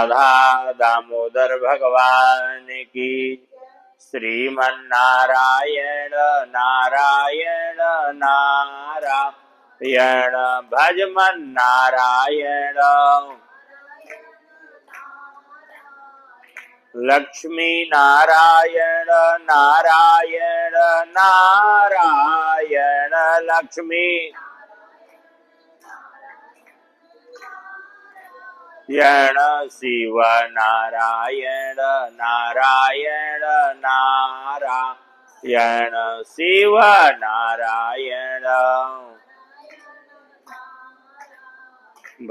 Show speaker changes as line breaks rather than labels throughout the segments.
राधा दामोदर भगवान की। श्रीमन्नारायण नारायण नारायण भजमन नारायण। लक्ष्मी नारायण नारायण नारायण लक्ष्मी यण शिव नारायण नारायण नारायण शिव नारायण।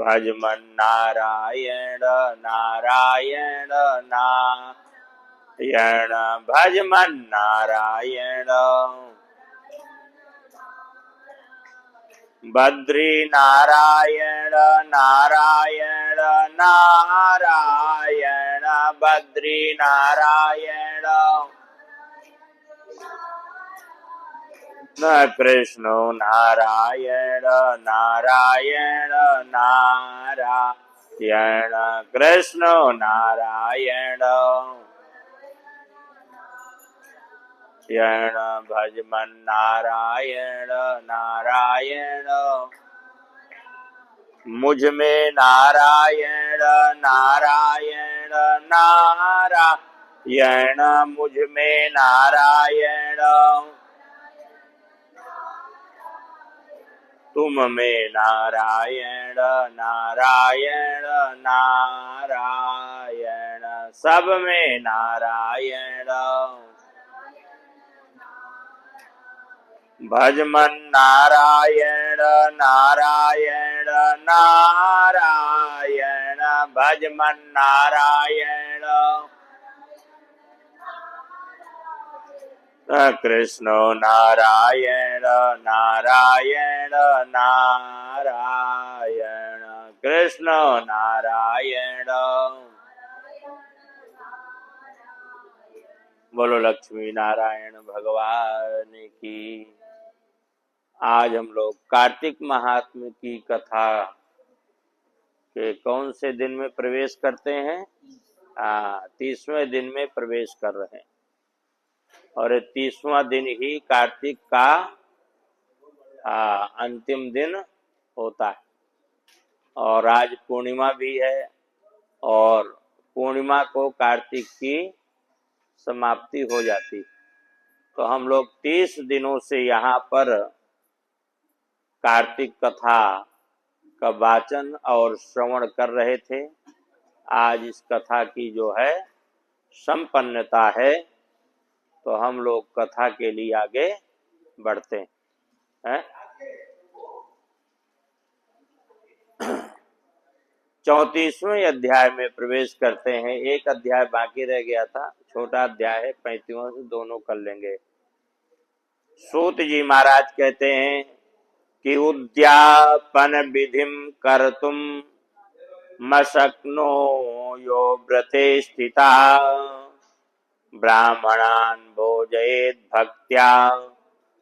भजमन नारायण नारायण नारायण भजमन नारायण। बद्री नारायण नारायण नारायण बद्री नारायण। कृष्ण नारायण नारायण नारायण कृष्ण नारायण। यण भजमन नारायण नारायण। मुझ में नारायण नारायण नारायण मुझ में नारायण। तुम में नारायण नारायण नारायण सब में नारायण। भजमन नारायण नारायण नारायण भजमन नारायण। कृष्ण नारायण नारायण नारायण कृष्ण नारायण। बोलो लक्ष्मी नारायण भगवान की। आज हम लोग कार्तिक महात्म्य की कथा के कौन से दिन में प्रवेश करते हैं? 30वें दिन में प्रवेश कर रहे हैं और 30वां दिन ही कार्तिक का अंतिम दिन होता है और आज पूर्णिमा भी है और पूर्णिमा को कार्तिक की समाप्ति हो जाती। तो हम लोग 30 दिनों से यहाँ पर कार्तिक कथा का वाचन और श्रवण कर रहे थे। आज इस कथा की जो है संपन्नता है तो हम लोग कथा के लिए आगे बढ़ते हैं। 34वें अध्याय में प्रवेश करते हैं। एक अध्याय बाकी रह गया था, छोटा अध्याय है, 35वां से दोनों कर लेंगे। सूत जी महाराज कहते हैं कि उद्यापन विधिम कर्तुम मशक्नो यो व्रते स्थिता ब्राह्मणान् भोजयेत् भक्त्या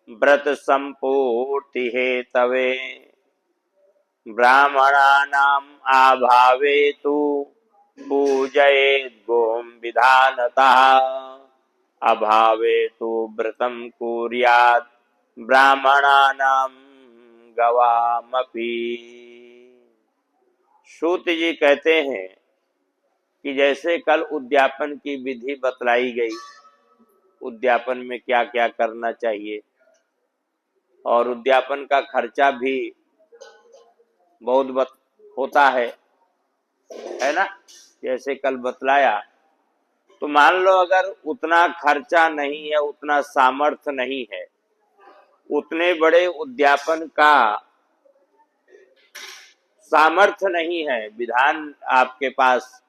व्रत संपूर्ति हेतवे। ब्राह्मणानाम् आभावे तु पूजयेत् गों विधानतः अभावे तु व्रतं कुर्यात् ब्राह्मणानां गवामपि। सूत जी कहते हैं कि जैसे कल उद्यापन की विधि बतलाई गई, उद्यापन में क्या क्या करना चाहिए और उद्यापन का खर्चा भी बहुत होता है ना, जैसे कल बतलाया। तो मान लो अगर उतना खर्चा नहीं है, उतना सामर्थ्य नहीं है, उतने बड़े उद्यापन का सामर्थ्य नहीं है, विधान आपके पास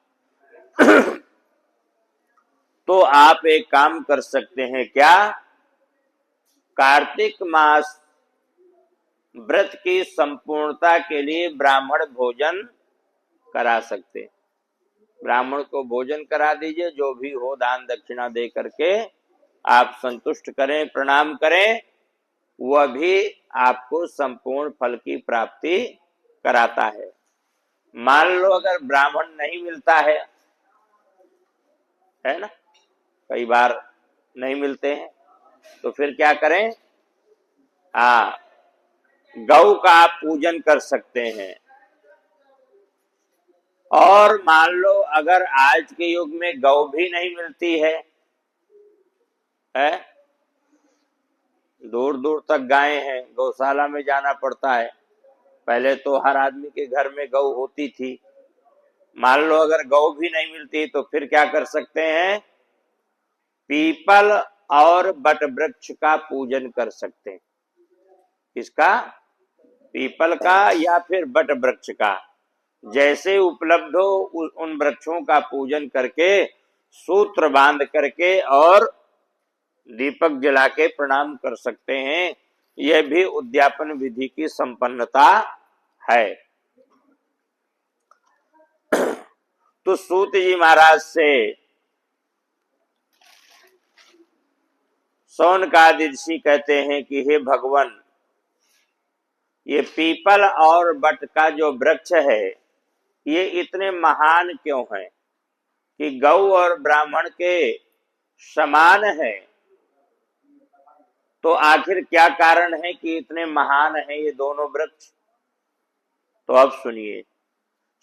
तो आप एक काम कर सकते हैं। क्या? कार्तिक मास व्रत की संपूर्णता के लिए ब्राह्मण भोजन करा सकते। ब्राह्मण को भोजन करा दीजिए, जो भी हो दान दक्षिणा दे करके आप संतुष्ट करें, प्रणाम करें, वह भी आपको संपूर्ण फल की प्राप्ति कराता है। मान लो अगर ब्राह्मण नहीं मिलता है ना, कई बार नहीं मिलते हैं, तो फिर क्या करें? हाँ, गौ का आप पूजन कर सकते हैं। और मान लो अगर आज के युग में गौ भी नहीं मिलती है, दूर दूर तक गायें हैं, गौशाला में जाना पड़ता है। पहले तो हर आदमी के घर में गौ होती थी। मान लो अगर गौ भी नहीं मिलती तो फिर क्या कर सकते हैं? पीपल और बट वृक्ष का पूजन कर सकते हैं। किसका? पीपल का या फिर बट वृक्ष का। जैसे उपलब्ध हो उन वृक्षों का पूजन करके, सूत्र बांध करके और दीपक जला के प्रणाम कर सकते हैं। यह भी उद्यापन विधि की संपन्नता है। तो सूत जी महाराज से शौनकादि ऋषि कहते हैं कि हे भगवान, ये पीपल और बट का जो वृक्ष है ये इतने महान क्यों है कि गौ और ब्राह्मण के समान है? तो आखिर क्या कारण है कि इतने महान है ये दोनों वृक्ष? तो अब सुनिए,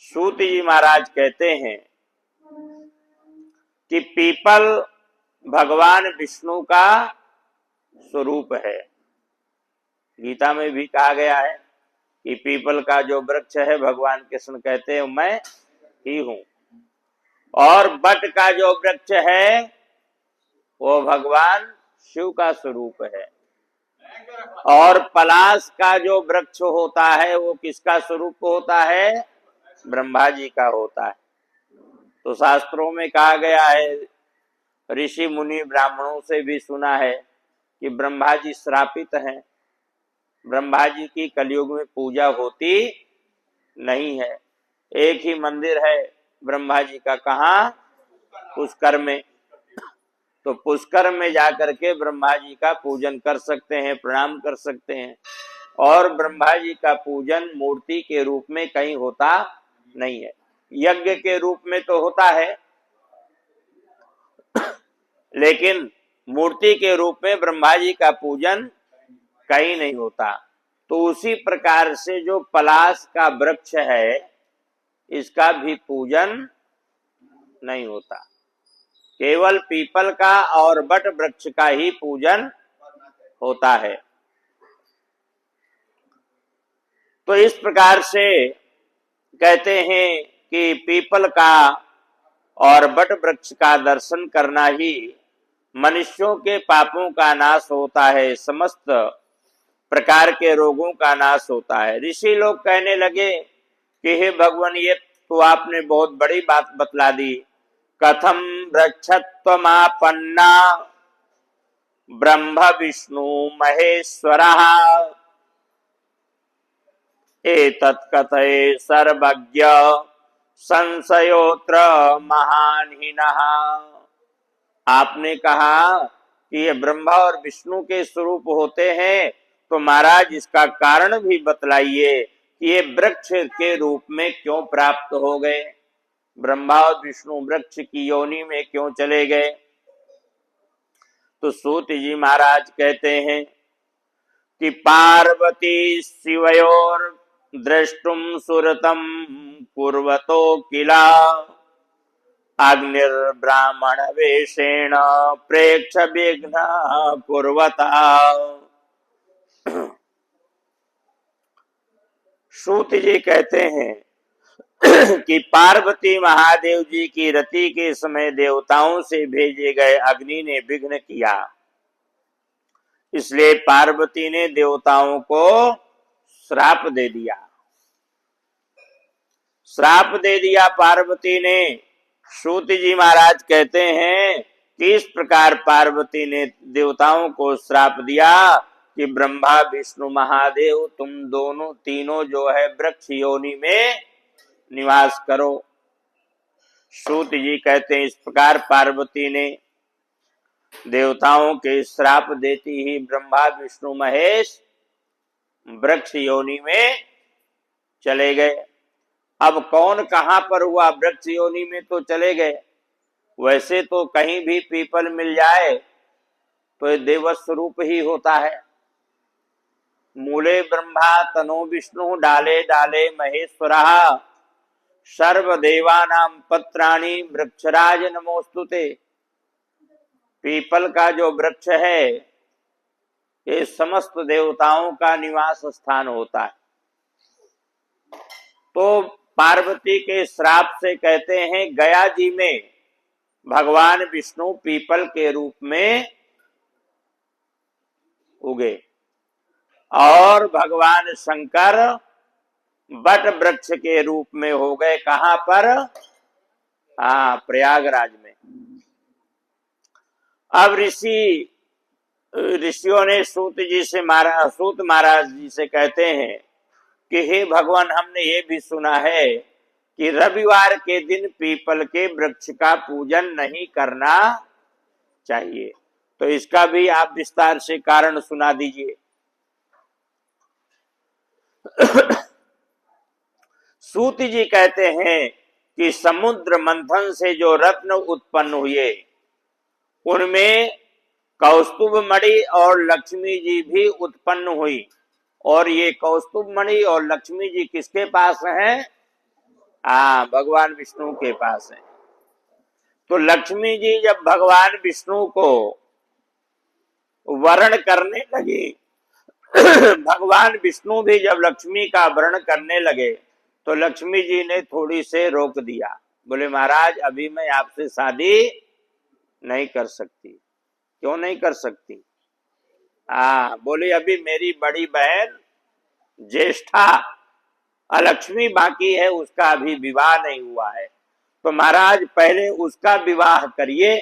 सूत जी महाराज कहते हैं कि पीपल भगवान विष्णु का स्वरूप है। गीता में भी कहा गया है कि पीपल का जो वृक्ष है, भगवान कृष्ण कहते हैं मैं ही हूं। और बट का जो वृक्ष है वो भगवान शिव का स्वरूप है। और पलाश का जो वृक्ष होता है वो किसका स्वरूप होता है? ब्रह्मा जी का होता है। तो शास्त्रों में कहा गया है, ऋषि मुनि ब्राह्मणों से भी सुना है कि ब्रह्मा जी श्रापित हैं। ब्रह्मा जी की कलयुग में पूजा होती नहीं है। एक ही मंदिर है ब्रह्मा जी का, कहाँ? पुष्कर में। तो पुष्कर में जाकर के ब्रह्मा जी का पूजन कर सकते हैं, प्रणाम कर सकते हैं। और ब्रह्मा जी का पूजन मूर्ति के रूप में कहीं होता नहीं है। यज्ञ के रूप में तो होता है, लेकिन मूर्ति के रूप में ब्रह्मा जी का पूजन कहीं नहीं होता। तो उसी प्रकार से जो पलाश का वृक्ष है इसका भी पूजन नहीं होता। केवल पीपल का और बट वृक्ष का ही पूजन होता है। तो इस प्रकार से कहते हैं कि पीपल का और बट वृक्ष का दर्शन करना ही मनुष्यों के पापों का नाश होता है, समस्त प्रकार के रोगों का नाश होता है। ऋषि लोग कहने लगे कि हे भगवान, ये तो आपने बहुत बड़ी बात बतला दी। कथम वृक्षत्वमापन्ना ब्रह्म विष्णु महेश्वरः एतत् कथये सर्वज्ञ संशयोत्र महानहीनः। आपने कहा कि ये ब्रह्मा और विष्णु के स्वरूप होते हैं, तो महाराज इसका कारण भी बतलाइए कि ये वृक्ष के रूप में क्यों प्राप्त हो गए? ब्रह्मा और विष्णु वृक्ष की योनि में क्यों चले गए? तो सूत जी महाराज कहते हैं कि पार्वती शिवयोर द्रष्टुम सुरतम कुर्वतो किला अग्निर्ब्राह्मण वेशेण प्रेक्ष विघ्न कुर्वता। सूत जी कहते हैं कि पार्वती महादेव जी की रति के समय देवताओं से भेजे गए अग्नि ने विघ्न किया, इसलिए पार्वती ने देवताओं को श्राप दे दिया। श्राप दे दिया पार्वती ने। सूत जी महाराज कहते हैं कि इस प्रकार पार्वती ने देवताओं को श्राप दिया कि ब्रह्मा विष्णु महादेव तुम दोनों तीनों जो है वृक्ष योनि में निवास करो। सूत जी कहते हैं इस प्रकार पार्वती ने देवताओं के श्राप देती ही ब्रह्मा विष्णु महेश वृक्ष योनि में चले गए। अब कौन कहां पर हुआ, वृक्ष योनि में तो चले गए। वैसे तो कहीं भी पीपल मिल जाए तो ये देवत स्वरूप ही होता है। मूले ब्रह्मा तनो विष्णु डाले डाले महेश्वरा सर्वदेवानां पत्राणि वृक्षराज नमोस्तुते। पीपल का जो वृक्ष है ये समस्त देवताओं का निवास स्थान होता है। तो पार्वती के श्राप से कहते हैं गया जी में भगवान विष्णु पीपल के रूप में उगे और भगवान शंकर बट वृक्ष के रूप में हो गए। कहां पर? प्रयागराज में। अब ऋषियों ने सूत महाराज जी से कहते हैं कि हे भगवान, हमने ये भी सुना है कि रविवार के दिन पीपल के वृक्ष का पूजन नहीं करना चाहिए, तो इसका भी आप विस्तार से कारण सुना दीजिए। सूत जी कहते हैं कि समुद्र मंथन से जो रत्न उत्पन्न हुए उनमें कौस्तुभ मणि और लक्ष्मी जी भी उत्पन्न हुई, और ये कौस्तुभ मणि और लक्ष्मी जी किसके पास हैं? भगवान विष्णु के पास है। तो लक्ष्मी जी जब भगवान विष्णु को वर्ण करने लगी भगवान विष्णु भी जब लक्ष्मी का वर्ण करने लगे तो लक्ष्मी जी ने थोड़ी से रोक दिया। बोले महाराज, अभी मैं आपसे शादी नहीं कर सकती। क्यों नहीं कर सकती? बोले अभी मेरी बड़ी बहन ज्येष्ठा अलक्ष्मी बाकी है, उसका अभी विवाह नहीं हुआ है, तो महाराज पहले उसका विवाह करिए।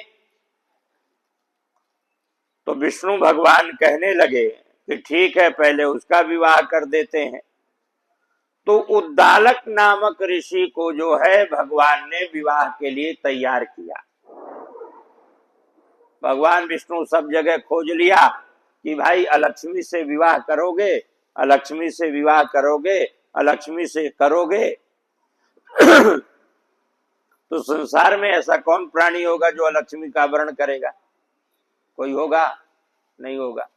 तो विष्णु भगवान कहने लगे कि ठीक है, पहले उसका विवाह कर देते हैं। तो उद्दालक नामक ऋषि को जो है भगवान ने विवाह के लिए तैयार किया। भगवान विष्णु सब जगह खोज लिया कि भाई अलक्ष्मी से विवाह करोगे, अलक्ष्मी से विवाह करोगे, अलक्ष्मी से करोगे। तो संसार में ऐसा कौन प्राणी होगा जो अलक्ष्मी का वर्ण करेगा? कोई होगा? नहीं होगा।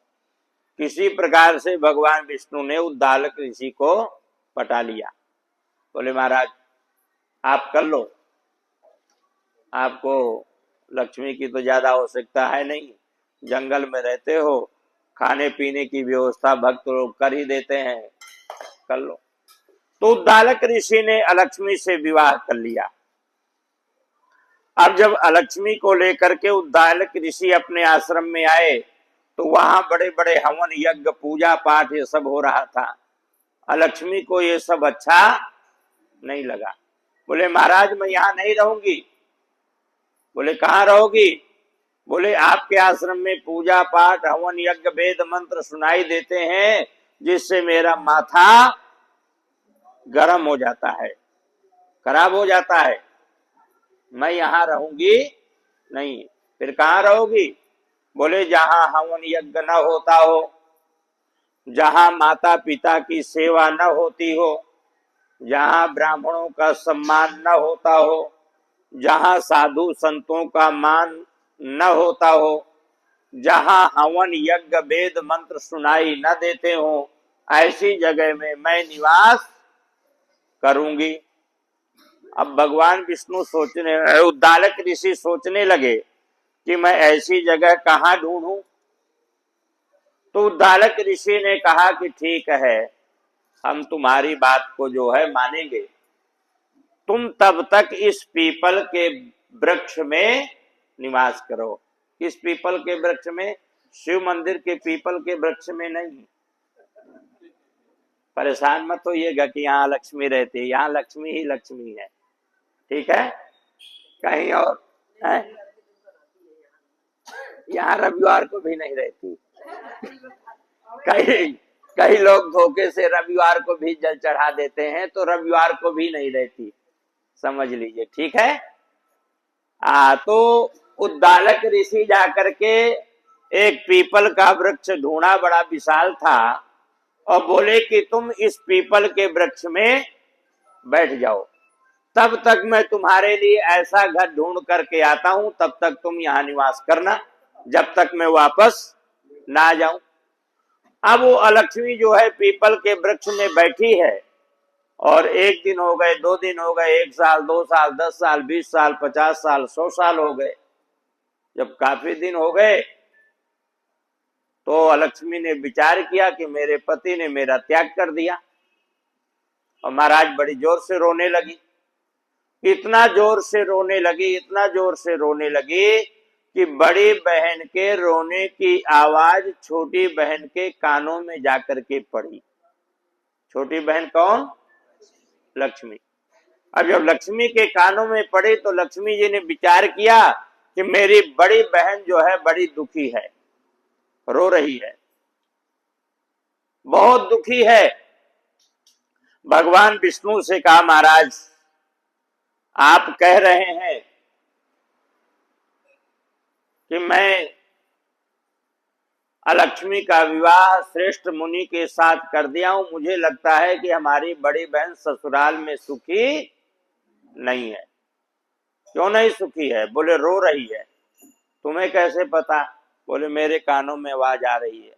किसी प्रकार से भगवान विष्णु ने उद्दालक ऋषि को पटा लिया। बोले महाराज आप कर लो, आपको लक्ष्मी की तो ज्यादा आवश्यकता है नहीं, जंगल में रहते हो, खाने पीने की व्यवस्था भक्त लोग कर ही देते हैं, कर लो। तो उद्दालक ऋषि ने अलक्ष्मी से विवाह कर लिया। अब जब अलक्ष्मी को लेकर के उद्दालक ऋषि अपने आश्रम में आए तो वहां बड़े बड़े हवन यज्ञ पूजा पाठ ये सब हो रहा था। अलक्ष्मी को ये सब अच्छा नहीं लगा। बोले महाराज मैं यहाँ नहीं रहूंगी। बोले कहाँ रहोगी? बोले आपके आश्रम में पूजा पाठ हवन यज्ञ वेद मंत्र सुनाई देते हैं जिससे मेरा माथा गर्म हो जाता है, खराब हो जाता है, मैं यहाँ रहूंगी नहीं। फिर कहाँ रहोगी? बोले जहां हवन यज्ञ न होता हो, जहां माता पिता की सेवा न होती हो, जहां ब्राह्मणों का सम्मान न होता हो, जहां साधु संतों का मान न होता हो, जहां हवन यज्ञ वेद मंत्र सुनाई न देते हो, ऐसी जगह में मैं निवास करूंगी। अब भगवान विष्णु उद्दालक ऋषि सोचने लगे कि मैं ऐसी जगह कहाँ ढूंढूं। तो उद्दालक ऋषि ने कहा कि ठीक है, हम तुम्हारी बात को जो है मानेंगे, तुम तब तक इस पीपल के वृक्ष में निवास करो। इस पीपल के वृक्ष में? शिव मंदिर के पीपल के वृक्ष में नहीं। परेशान मत होइएगा कि यहाँ लक्ष्मी रहती है, यहाँ लक्ष्मी ही लक्ष्मी है, ठीक है? कहीं और है? यहाँ रविवार को भी नहीं रहती। कई लोग धोखे से रविवार को भी जल चढ़ा देते हैं, तो रविवार को भी नहीं रहती, समझ लीजिए, ठीक है? तो उद्दालक ऋषि जाकर के एक पीपल का वृक्ष ढूंढा, बड़ा विशाल था, और बोले कि तुम इस पीपल के वृक्ष में बैठ जाओ, तब तक मैं तुम्हारे लिए ऐसा घर ढूंढ करके आता हूं, तब तक तुम यहां निवास करना, जब तक मैं वापस ना जाऊं। अब वो अलक्ष्मी जो है पीपल के वृक्ष में बैठी है, और 1 दिन हो गए, 2 दिन हो गए, 1 साल, 2 साल, 10 साल, 20 साल, 50 साल, 100 साल हो गए। जब काफी दिन हो गए तो अलक्ष्मी ने विचार किया कि मेरे पति ने मेरा त्याग कर दिया, और महाराज बड़ी जोर से रोने लगी। इतना जोर से रोने लगी, इतना जोर से रोने लगी कि बड़ी बहन के रोने की आवाज छोटी बहन के कानों में जाकर के पड़ी। छोटी बहन कौन? लक्ष्मी। अब जब लक्ष्मी के कानों में पड़ी तो लक्ष्मी जी ने विचार किया कि मेरी बड़ी बहन जो है बड़ी दुखी है, रो रही है, बहुत दुखी है। भगवान विष्णु से कहा, महाराज आप कह रहे हैं कि मैं अलक्ष्मी का विवाह श्रेष्ठ मुनि के साथ कर दिया हूं, मुझे लगता है कि हमारी बड़ी बहन ससुराल में सुखी नहीं है। क्यों नहीं सुखी है? बोले रो रही है। तुम्हें कैसे पता? बोले मेरे कानों में आवाज आ रही है।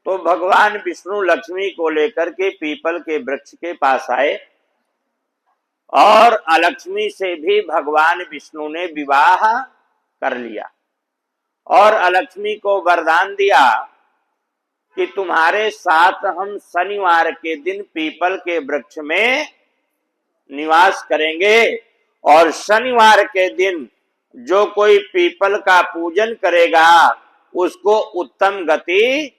तो भगवान विष्णु लक्ष्मी को लेकर के पीपल के वृक्ष के पास आए, और अलक्ष्मी से भी भगवान विष्णु ने विवाह कर लिया, और अलक्ष्मी को वरदान दिया कि तुम्हारे साथ हम शनिवार के दिन पीपल के वृक्ष में निवास करेंगे, और शनिवार के दिन जो कोई पीपल का पूजन करेगा उसको उत्तम गति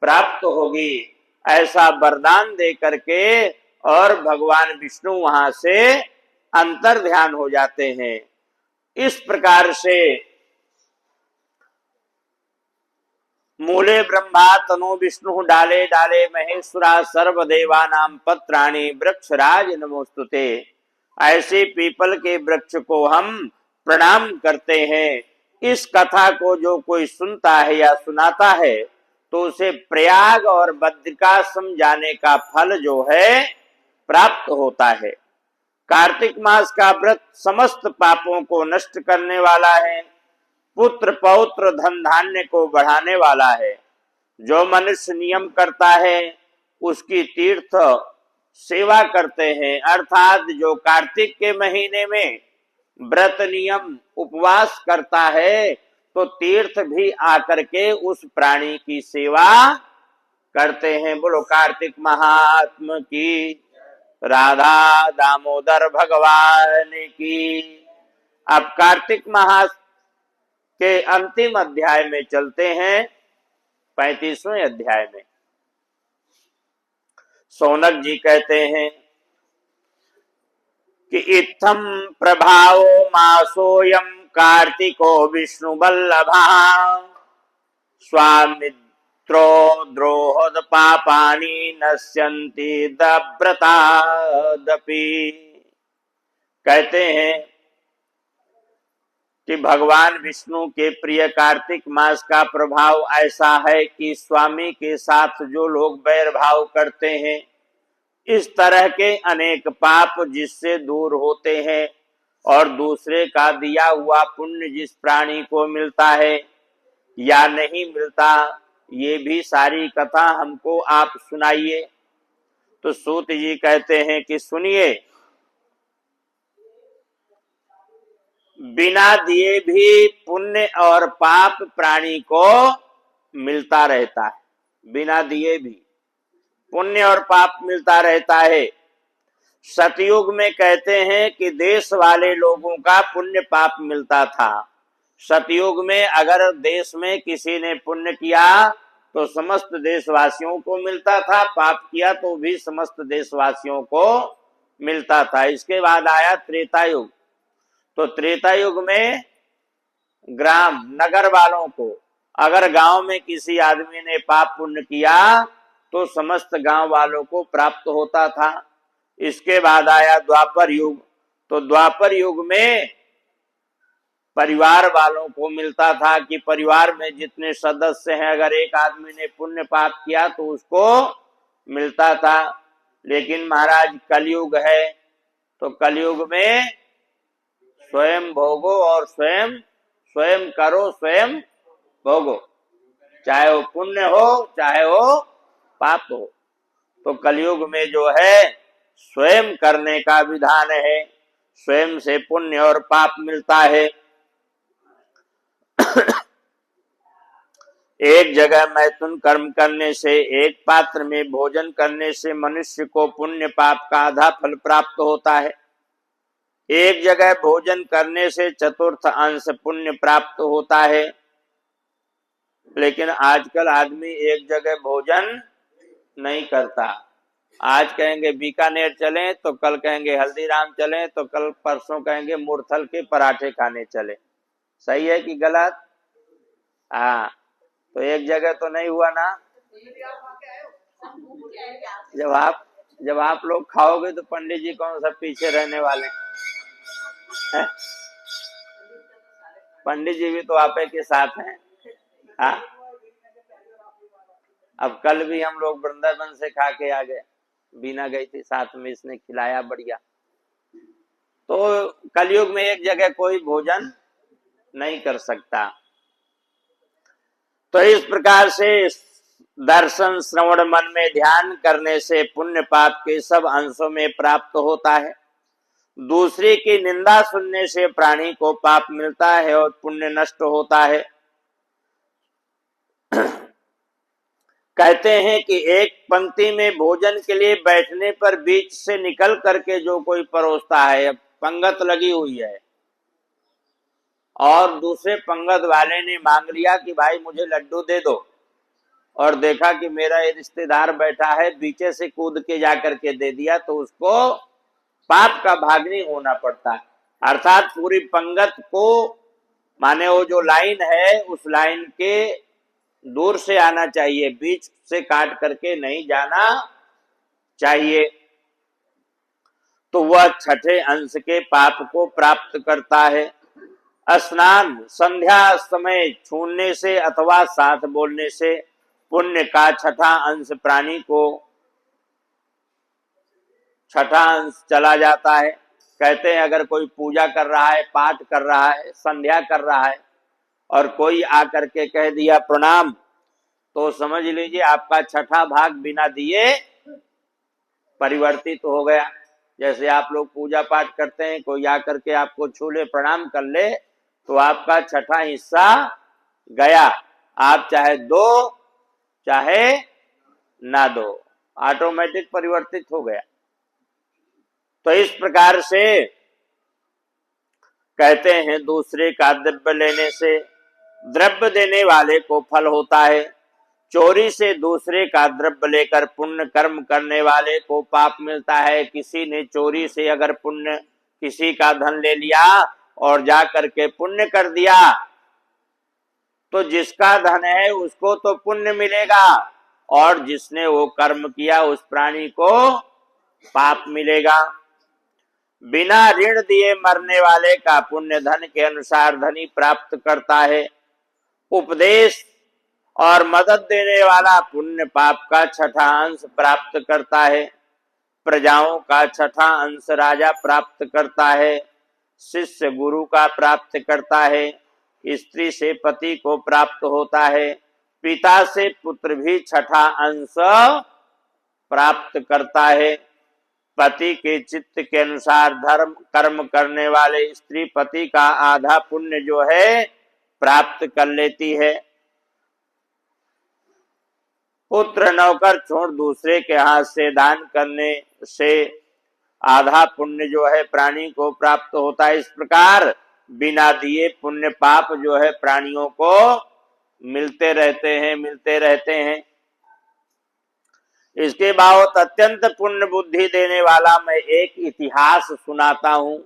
प्राप्त होगी। ऐसा वरदान दे करके और भगवान विष्णु वहां से अंतर ध्यान हो जाते हैं। इस प्रकार से मूले ब्रह्मा तनो विष्णु डाले डाले महेश्वरा सर्वदेवानां पत्राणि वृक्षराज नमोस्तुते। ऐसे पीपल के वृक्ष को हम प्रणाम करते हैं। इस कथा को जो कोई सुनता है या सुनाता है तो उसे प्रयाग और बद्रिकाश्रम जाने का फल जो है प्राप्त होता है। कार्तिक मास का व्रत समस्त पापों को नष्ट करने वाला है, पुत्र पौत्र धन धान्य को बढ़ाने वाला है। जो मनुष्य नियम करता है उसकी तीर्थ सेवा करते हैं, अर्थात जो कार्तिक के महीने में व्रत नियम उपवास करता है तो तीर्थ भी आकर के उस प्राणी की सेवा करते हैं। बोलो कार्तिक महात्मा की, राधा दामोदर भगवान की। अब कार्तिक माह के अंतिम अध्याय में चलते हैं, 35वें अध्याय में। सौनक जी कहते हैं कि इत्थम प्रभावो मासोयम कार्तिको विष्णु बल्लभा स्वामित्रो द्रोहद पापानि नश्यन्ति दव्रतादपि। कहते हैं कि भगवान विष्णु के प्रिय कार्तिक मास का प्रभाव ऐसा है कि स्वामी के साथ जो लोग बैर भाव करते हैं, इस तरह के अनेक पाप जिससे दूर होते हैं, और दूसरे का दिया हुआ पुण्य जिस प्राणी को मिलता है या नहीं मिलता, ये भी सारी कथा हमको आप सुनाइए। तो सूत जी कहते हैं कि सुनिए, बिना दिए भी पुण्य और पाप प्राणी को मिलता रहता है। बिना दिए भी पुण्य और पाप मिलता रहता है। सतयुग में कहते हैं कि देश वाले लोगों का पुण्य पाप मिलता था। सतयुग में अगर देश में किसी ने पुण्य किया तो समस्त देशवासियों को मिलता था, पाप किया तो भी समस्त देशवासियों को मिलता था। इसके बाद आया त्रेता युग। तो त्रेता युग में ग्राम नगर वालों को, अगर गांव में किसी आदमी ने पाप पुण्य किया तो समस्त गांव वालों को प्राप्त होता था। इसके बाद आया द्वापर युग। तो द्वापर युग में परिवार वालों को मिलता था कि परिवार में जितने सदस्य हैं, अगर एक आदमी ने पुण्य पाप किया तो उसको मिलता था। लेकिन महाराज कलयुग है, तो कलयुग में स्वयं भोगो और स्वयं स्वयं करो, स्वयं भोगो, चाहे वो पुण्य हो चाहे वो पाप हो। तो कलयुग में जो है स्वयं करने का विधान है, स्वयं से पुण्य और पाप मिलता है। एक जगह मैथुन कर्म करने से, एक पात्र में भोजन करने से मनुष्य को पुण्य पाप का आधा फल प्राप्त होता है। एक जगह भोजन करने से चतुर्थ अंश पुण्य प्राप्त होता है। लेकिन आजकल आदमी एक जगह भोजन नहीं करता। आज कहेंगे बीकानेर चलें, तो कल कहेंगे हल्दीराम चलें, तो कल परसों कहेंगे मुरथल के पराठे खाने चले। सही है कि गलत? हाँ, तो एक जगह तो नहीं हुआ ना। जब आप लोग खाओगे तो पंडित जी कौन सा पीछे रहने वाले हैं? पंडित जी भी तो आपे के साथ हैं। हाँ, अब कल भी हम लोग वृंदावन से खा के आ गए, बीना गई थी साथ में, इसने खिलाया बढ़िया। तो कलयुग में एक जगह कोई भोजन नहीं कर सकता। तो इस प्रकार से दर्शन श्रवण मन में ध्यान करने से पुण्य पाप के सब अंशों में प्राप्त होता है। दूसरे की निंदा सुनने से प्राणी को पाप मिलता है और पुण्य नष्ट होता है। कहते हैं कि एक पंक्ति में भोजन के लिए बैठने पर बीच से निकल करके जो कोई परोसता है, पंगत लगी हुई है और दूसरे पंगत वाले ने मांग लिया कि भाई मुझे लड्डू दे दो, और देखा कि मेरा ये रिश्तेदार बैठा है, बीचे से कूद के जाकर के दे दिया, तो उसको पाप का भागी होना पड़ता है। अर्थात पूरी पंगत को, माने वो जो लाइन है उस लाइन के दूर से आना चाहिए, बीच से काट करके नहीं जाना चाहिए। तो वह छठे अंश के पाप को प्राप्त करता है। स्नान संध्या समय छूने से अथवा साथ बोलने से पुण्य का छठा अंश प्राणी को, छठा अंश चला जाता है। कहते हैं अगर कोई पूजा कर रहा है, पाठ कर रहा है, संध्या कर रहा है और कोई आकर के कह दिया प्रणाम, तो समझ लीजिए आपका छठा भाग बिना दिए परिवर्तित हो गया। जैसे आप लोग पूजा पाठ करते हैं, कोई आकर के आपको छू ले, प्रणाम कर ले, तो आपका छठा हिस्सा गया। आप चाहे दो चाहे ना दो, ऑटोमेटिक परिवर्तित हो गया। तो इस प्रकार से कहते हैं दूसरे का द्रव्य लेने से द्रव्य देने वाले को फल होता है। चोरी से दूसरे का द्रव्य लेकर पुण्य कर्म करने वाले को पाप मिलता है। किसी ने चोरी से अगर पुण्य, किसी का धन ले लिया और जा करके पुण्य कर दिया, तो जिसका धन है उसको तो पुण्य मिलेगा और जिसने वो कर्म किया उस प्राणी को पाप मिलेगा। बिना ऋण दिए मरने वाले का पुण्य धन के अनुसार धनी प्राप्त करता है। उपदेश और मदद देने वाला पुण्य पाप का छठा अंश प्राप्त करता है। प्रजाओं का छठा अंश राजा प्राप्त करता है। शिष्य गुरु का प्राप्त करता है। स्त्री से पति को प्राप्त होता है। पिता से पुत्र भी छठा अंश प्राप्त करता है। पति के चित्त के अनुसार धर्म कर्म करने वाले स्त्री पति का आधा पुण्य जो है प्राप्त कर लेती है। पुत्र नौकर छोड़ दूसरे के हाथ से दान करने से आधा पुण्य जो है प्राणी को प्राप्त होता है। इस प्रकार बिना दिए पुण्य पाप जो है प्राणियों को मिलते रहते हैं। इसके बाद अत्यंत पुण्य बुद्धि देने वाला मैं एक इतिहास सुनाता हूँ।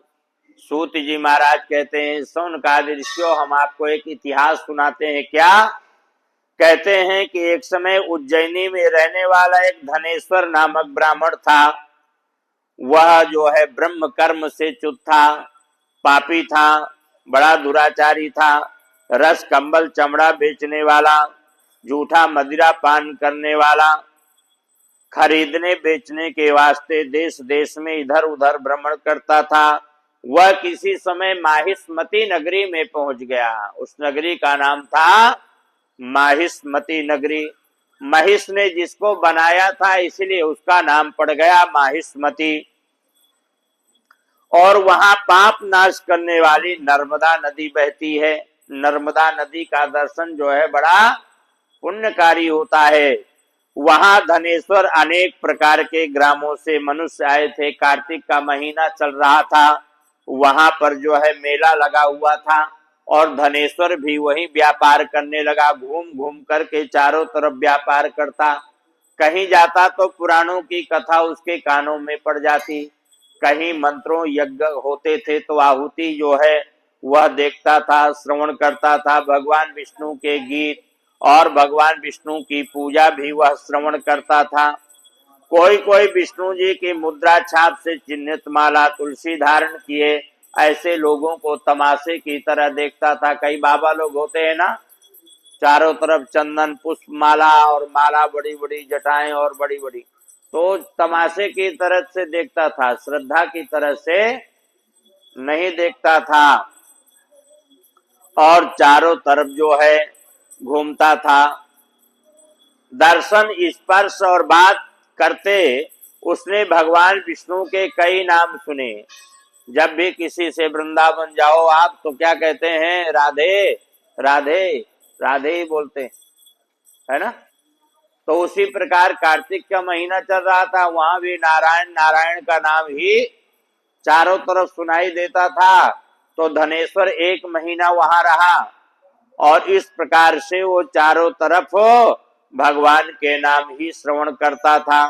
सूत जी महाराज कहते हैं, सुन कादिर्षियों, हम आपको एक इतिहास सुनाते हैं। क्या कहते हैं कि एक समय उज्जैनी में रहने वाला एक धनेश्वर नामक ब्राह्मण था। वह जो है ब्रह्म कर्म से च्युत था, पापी था, बड़ा दुराचारी था, रस कंबल चमड़ा बेचने वाला, झूठा मदिरा पान करने वाला, खरीदने बेचने के वास्ते देश देश में इधर उधर भ्रमण करता था। वह किसी समय माहिष्मती नगरी में पहुंच गया। उस नगरी का नाम था माहिष्मती नगरी। महिष ने जिसको बनाया था इसलिए उसका नाम पड़ गया माहिष्मती। और वहां पाप नाश करने वाली नर्मदा नदी बहती है। नर्मदा नदी का दर्शन जो है बड़ा पुण्यकारी होता है। वहां धनेश्वर अनेक प्रकार के ग्रामों से मनुष्य आए थे। कार्तिक का महीना चल रहा था। वहां पर जो है मेला लगा हुआ था और धनेश्वर भी वही व्यापार करने लगा। घूम घूम करके चारों तरफ व्यापार करता। कहीं जाता तो पुराणों की कथा उसके कानों में पड़ जाती। कहीं मंत्रों यज्ञ होते थे तो आहुति जो है वह देखता था, श्रवण करता था। भगवान विष्णु के गीत और भगवान विष्णु की पूजा भी वह श्रवण करता था। कोई कोई विष्णु जी की मुद्रा छाप से चिन्हित माला तुलसी धारण किए ऐसे लोगों को तमाशे की तरह देखता था। कई बाबा लोग होते हैं ना, चारों तरफ चंदन पुष्प माला और माला, बड़ी बड़ी जटाएं और बड़ी बड़ी, तो तमाशे की तरह से देखता था, श्रद्धा की तरह से नहीं देखता था। और चारों तरफ जो है घूमता था। दर्शन, स्पर्श और बात करते उसने भगवान विष्णु के कई नाम सुने। जब भी किसी से वृंदावन जाओ आप तो क्या कहते हैं? राधे राधे राधे ही बोलते हैं, है ना। तो उसी प्रकार कार्तिक का महीना चल रहा था, वहां भी नारायण नारायण का नाम ही चारों तरफ सुनाई देता था। तो धनेश्वर एक महीना वहां रहा और इस प्रकार से वो चारों तरफ भगवान के नाम ही श्रवण करता था।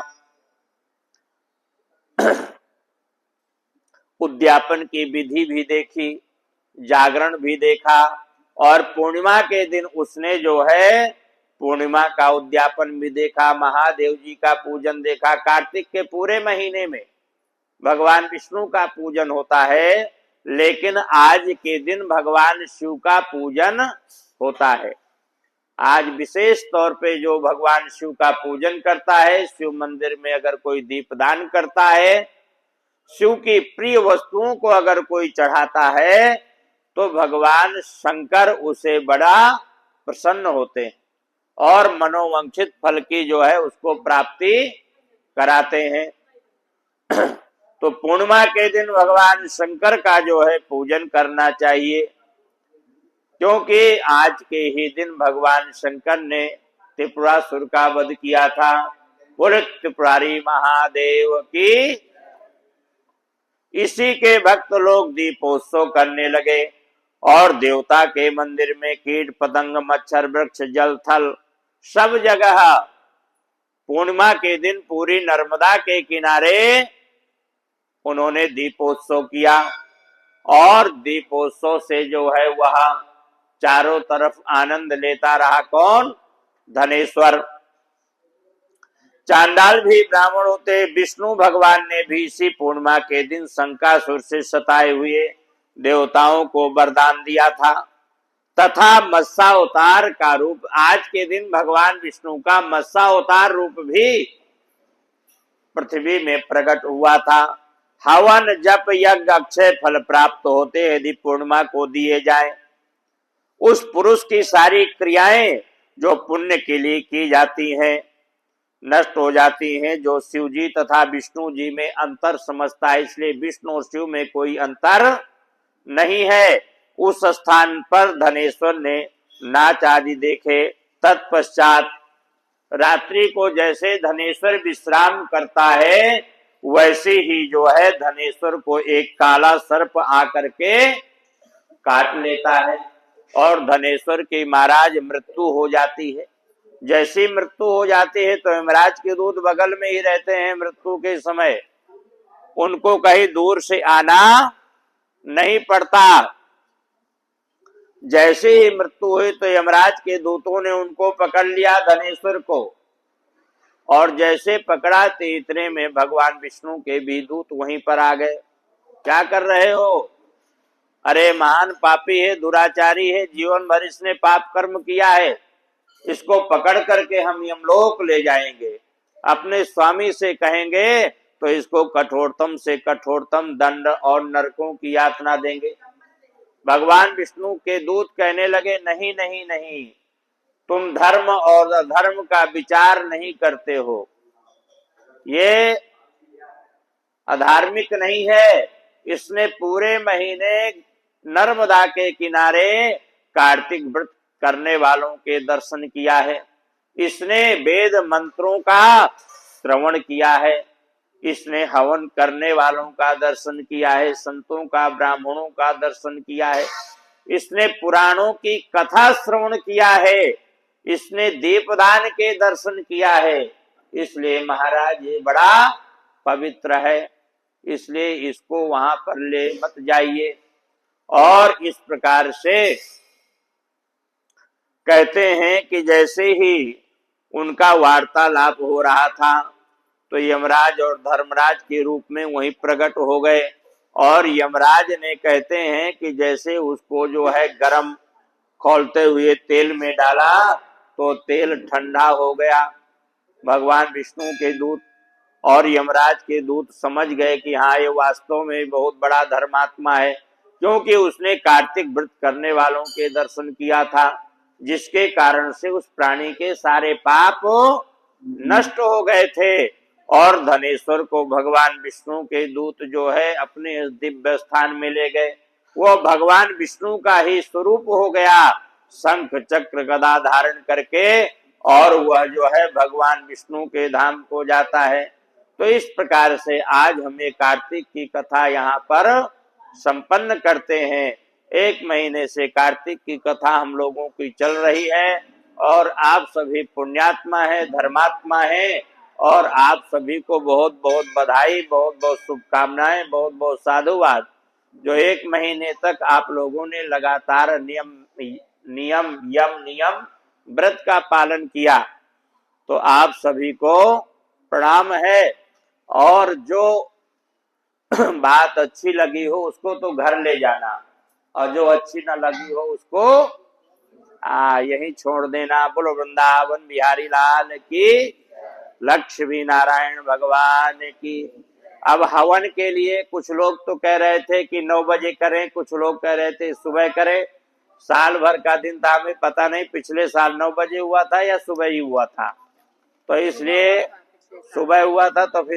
उद्यापन की विधि भी देखी, जागरण भी देखा और पूर्णिमा के दिन उसने जो है पूर्णिमा का उद्यापन भी देखा, महादेव जी का पूजन देखा। कार्तिक के पूरे महीने में भगवान विष्णु का पूजन होता है, लेकिन आज के दिन भगवान शिव का पूजन होता है। आज विशेष तौर पे जो भगवान शिव का पूजन करता है, शिव मंदिर में अगर कोई दीपदान करता है, शिव की प्रिय वस्तुओं को अगर कोई चढ़ाता है तो भगवान शंकर उसे बड़ा प्रसन्न होते हैं और मनोवांछित फल की जो है उसको प्राप्ति कराते हैं। तो पूर्णिमा के दिन भगवान शंकर का जो है पूजन करना चाहिए, क्योंकि आज के ही दिन भगवान शंकर ने त्रिपुरासुर का वध किया था। बोले त्रिपुरारी महादेव की। इसी के भक्त लोग दीपोत्सव करने लगे और देवता के मंदिर में कीट पतंग मच्छर वृक्ष जल थल सब जगह पूर्णिमा के दिन पूरी नर्मदा के किनारे उन्होंने दीपोत्सव किया। और दीपोत्सव से जो है वह चारों तरफ आनंद लेता रहा। कौन? धनेश्वर। चांडाल भी ब्राह्मण होते। विष्णु भगवान ने भी इसी पूर्णिमा के दिन शंकासुर से सताए हुए देवताओं को वरदान दिया था तथा मत्स्यावतार का रूप, आज के दिन भगवान विष्णु का मत्स्यावतार रूप भी पृथ्वी में प्रकट हुआ था। हवन जप यज्ञ अक्षय फल प्राप्त होते यदि पूर्णिमा को दिए जाए। उस पुरुष की सारी क्रियाएं जो पुण्य के लिए की जाती हैं नष्ट हो जाती हैं। जो शिव जी तथा विष्णु जी में अंतर समझता है, इसलिए विष्णु और शिव में कोई अंतर नहीं है, उस स्थान पर धनेश्वर ने नाच आदि देखे। तत्पश्चात रात्रि को जैसे धनेश्वर विश्राम करता है वैसे ही जो है धनेश्वर को एक काला सर्प आकर के काट लेता है और धनेश्वर की महाराज मृत्यु हो जाती है। जैसी मृत्यु हो जाती है तो यमराज के दूत बगल में ही रहते हैं। मृत्यु के समय उनको कहीं दूर से आना नहीं पड़ता। जैसे ही मृत्यु हुई तो यमराज के दूतों ने उनको पकड़ लिया धनेश्वर को, और जैसे पकड़ा तो इतने में भगवान विष्णु के भी दूत वहीं पर आ गए। क्या कर रहे हो? अरे महान पापी है, दुराचारी है, जीवन भर इसने पाप कर्म किया है, इसको पकड़ करके हम यमलोक ले जाएंगे। अपने स्वामी से कहेंगे तो इसको कठोरतम से कठोरतम दंड और नरकों की यातना देंगे। भगवान विष्णु के दूत कहने लगे, नहीं नहीं नहीं, तुम धर्म और अधर्म का विचार नहीं करते हो, ये अधार्मिक नहीं है। इसने पूरे महीने नर्मदा के किनारे कार्तिक व्रत करने वालों के दर्शन किया है, इसने वेद मंत्रों का श्रवण किया है, इसने हवन करने वालों का दर्शन किया है, संतों का ब्राह्मणों का दर्शन किया है, इसने पुराणों की कथा श्रवण किया है, इसने दीपदान के दर्शन किया है। इसलिए महाराज ये बड़ा पवित्र है, इसलिए इसको वहां पर ले मत जाइए। और इस प्रकार से कहते हैं कि जैसे ही उनका वार्तालाप हो रहा था तो यमराज और धर्मराज के रूप में वहीं प्रकट हो गए, और यमराज ने कहते हैं कि जैसे उसको जो है गरम खौलते हुए तेल में डाला तो तेल ठंडा हो गया। भगवान विष्णु के दूत और यमराज के दूत समझ गए कि हाँ, ये वास्तव में बहुत बड़ा धर्मात्मा है, क्योंकि उसने कार्तिक व्रत करने वालों के दर्शन किया था, जिसके कारण से उस प्राणी के सारे पाप नष्ट हो गए थे। और धनेश्वर को भगवान विष्णु के दूत जो है अपने दिव्य स्थान में ले गए, वो भगवान विष्णु का ही स्वरूप हो गया, शंख चक्र गदा धारण करके, और वह जो है भगवान विष्णु के धाम को जाता है। तो इस प्रकार से आज हम ये कार्तिक की कथा यहाँ पर संपन्न करते हैं। 1 महीने से कार्तिक की कथा हम लोगों की चल रही है, और आप सभी पुण्यात्मा है, धर्मात्मा है, और आप सभी को बहुत बहुत बधाई, बहुत बहुत शुभकामनाएं, बहुत बहुत साधुवाद। जो 1 महीने तक आप लोगों ने लगातार नियम व्रत का पालन किया, तो आप सभी को प्रणाम है। और जो बात अच्छी लगी हो उसको तो घर ले जाना, और जो अच्छी न लगी हो उसको यही छोड़ देना। बोलो वृंदावन बिहारी लाल की, लक्ष्मी नारायण भगवान की। अब हवन के लिए कुछ लोग तो कह रहे थे कि 9 बजे करें, कुछ लोग कह रहे थे सुबह करें। साल भर का दिन था, हमें पता नहीं पिछले साल 9 बजे हुआ था या सुबह ही हुआ था, तो इसलिए सुबह हुआ था तो फिर